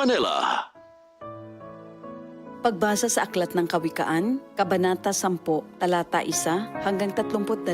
Manila. Pagbasa sa Aklat ng Kawikaan, Kabanata 10, Talata 1 hanggang 32.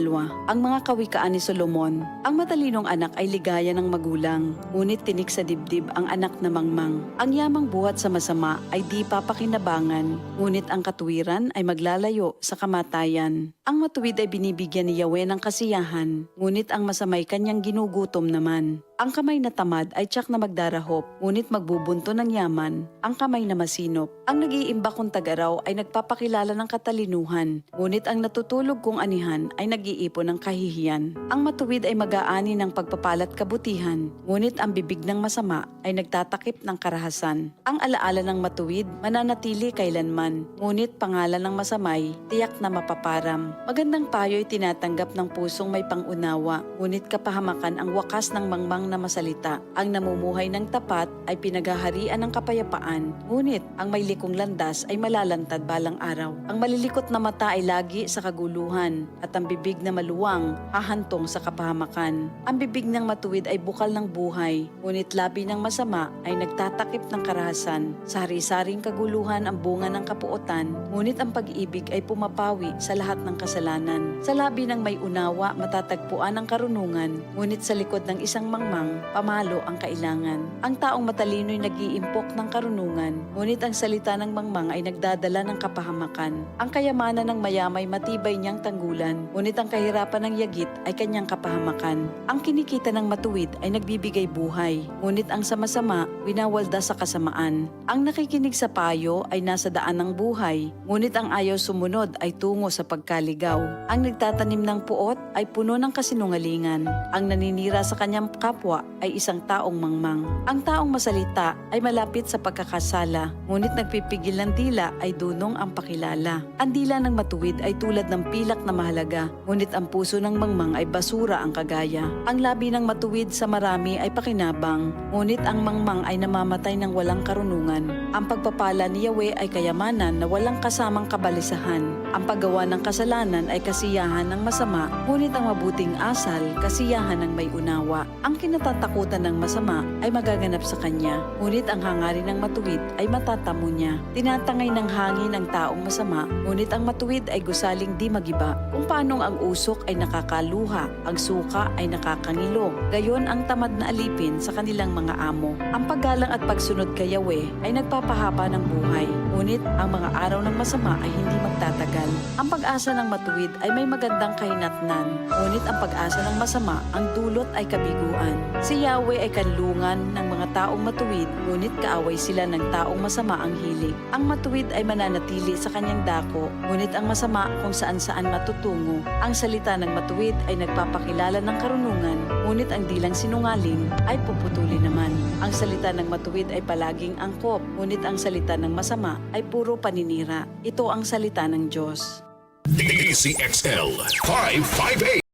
Ang mga kawikaan ni Solomon. Ang matalinong anak ay ligaya ng magulang, ngunit tinik sa dibdib ang anak na mangmang. Ang yamang buhat sa masama ay di papakinabangan, ngunit ang katuwiran ay maglalayo sa kamatayan. Ang matuwid ay binibigyan ni Yahweh ng kasiyahan, ngunit ang masamay kanyang ginugutom naman. Ang kamay na tamad ay tiyak na magdarahop, ngunit magbubunto ng yaman ang kamay na masinop. Ang nag-iimbak kong tagaraw ay nagpapakilala ng katalinuhan, ngunit ang natutulog kong anihan ay nag-iipon ng kahihiyan. Ang matuwid ay mag-aani ng pagpapalat kabutihan, ngunit ang bibig ng masama ay nagtatakip ng karahasan. Ang alaala ng matuwid mananatili kailanman, ngunit pangalan ng masamay tiyak na mapaparam. Magandang payo ay tinatanggap ng pusong may pangunawa, ngunit kapahamakan ang wakas ng mangmang na masalita. Ang namumuhay ng tapat ay pinaghaharian ng kapayapaan, ngunit ang may likong landas ay malalantad balang araw. Ang malilikot na mata ay lagi sa kaguluhan, at ang bibig na maluwang hahantong sa kapahamakan. Ang bibig ng matuwid ay bukal ng buhay, ngunit labi ng masama ay nagtatakip ng karahasan. Sa hari-saring kaguluhan ang bunga ng kapuotan, ngunit ang pag-ibig ay pumapawi sa lahat ng kasalanan. Sa labi ng may unawa matatagpuan ang karunungan, ngunit sa likod ng isang mangmang pamalo ang kailangan. Ang taong matalino'y nag-iimpok ng karunungan, ngunit ang salita ng mangmang ay nagdadala ng kapahamakan. Ang kayamanan ng mayamay matibay niyang tanggulan, ngunit ang kahirapan ng yagit ay kanyang kapahamakan. Ang kinikita ng matuwid ay nagbibigay buhay, ngunit ang sama-sama winawalda sa kasamaan. Ang nakikinig sa payo ay nasa daan ng buhay, ngunit ang ayaw sumunod ay tungo sa pagkaligaw. Ang nagtatanim ng puot ay puno ng kasinungalingan. Ang naninira sa kanyang kapwa ay isang taong mangmang. Ang taong masalita ay malapit sa pagkakasala, ngunit nagpipigil ng dila ay dunong ang pakilala. Ang dila ng matuwid ay tulad ng pilak na mahalaga, ngunit ang puso ng mangmang ay basura ang kagaya. Ang labi ng matuwid sa marami ay pakinabang, ngunit ang mangmang ay namamatay ng walang karunungan. Ang pagpapala ni Yahweh ay kayamanan na walang kasamang kabalisahan. Ang paggawa ng kasalanan ay kasiyahan ng masama, ngunit ang mabuting asal, kasiyahan ng may unawa. Ang kinatatakutan ng masama ay magaganap sa kanya, ngunit ang hangarin ng matuwid ay matatamo niya. Tinatangay ng hangin ang taong masama, ngunit ang matuwid ay gusaling di magiba. Kung paanong ang usok ay nakakaluha, ang suka ay nakakangilo, gayon ang tamad na alipin sa kanilang mga amo. Ang paggalang at pagsunod kay Yahweh ay nagpapahaba ng buhay, ngunit ang mga araw ng masama ay hindi magtatagal. Ang pag-asa ng matuwid ay may magandang kahinatnan, ngunit ang pag-asa ng masama ang dulot ay kabiguan. Si Yahweh ay kanlungan ng mga taong matuwid, ngunit kaaway sila ng taong masama ang hilig. Ang matuwid ay mananatili sa kanyang dako, ngunit ang masama kung saan-saan matutungo. Ang salita ng matuwid ay nagpapakilala ng karunungan, ngunit ang dilang sinungaling ay puputuli naman. Ang salita ng matuwid ay palaging angkop, ngunit ang salita ng masama ay puro paninira. Ito ang salita ng Diyos. DCXL 558.